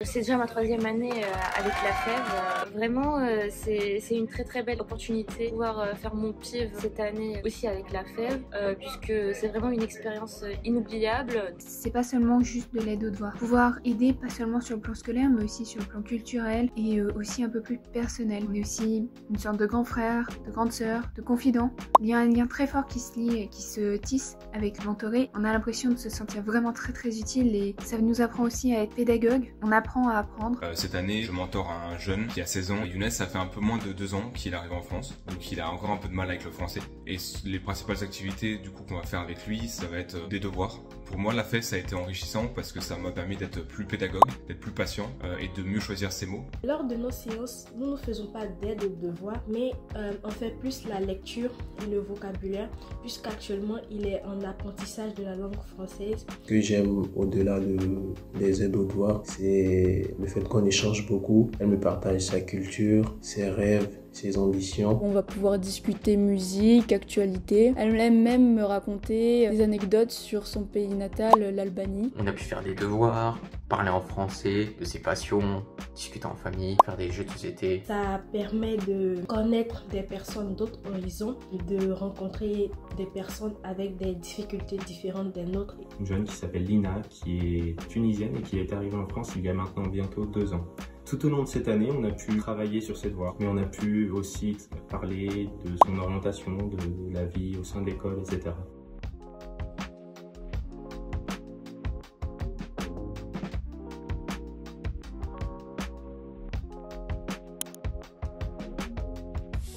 C'est déjà ma troisième année avec la FEV. Vraiment, c'est une très belle opportunité de pouvoir faire mon PIV cette année aussi avec la FEV, puisque c'est vraiment une expérience inoubliable. C'est pas seulement juste de l'aide aux devoirs. Pouvoir aider pas seulement sur le plan scolaire, mais aussi sur le plan culturel et aussi un peu plus personnel. On est aussi une sorte de grand frère, de grande sœur, de confident. Il y a un lien très fort qui se lie et qui se tisse avec mentoré. On a l'impression de se sentir vraiment très utile et ça nous apprend aussi à être pédagogue. On apprend à apprendre. Cette année, je mentore un jeune qui a 16 ans. Younes, ça fait un peu moins de 2 ans qu'il arrive en France, donc il a encore un peu de mal avec le français. Et les principales activités du coup qu'on va faire avec lui, ça va être des devoirs. Pour moi, la FEV, ça a été enrichissant parce que ça m'a permis d'être plus pédagogue, d'être plus patient et de mieux choisir ses mots. Lors de nos séances, nous ne faisons pas d'aide aux devoirs, mais on fait plus la lecture et le vocabulaire, puisqu'actuellement, il est en apprentissage de la langue française. Ce que j'aime au-delà des aides aux devoirs, c'est le fait qu'on échange beaucoup. Elle me partage sa culture, ses rêves, ses ambitions. On va pouvoir discuter musique, actualité. Elle aime même me raconter des anecdotes sur son pays natal, l'Albanie. On a pu faire des devoirs, parler en français, de ses passions, discuter en famille, faire des jeux de société. Ça permet de connaître des personnes d'autres horizons et de rencontrer des personnes avec des difficultés différentes des nôtres. Une jeune qui s'appelle Lina, qui est tunisienne et qui est arrivée en France il y a maintenant bientôt 2 ans. Tout au long de cette année, on a pu travailler sur ses devoirs, mais on a pu aussi parler de son orientation, de la vie au sein de l'école, etc.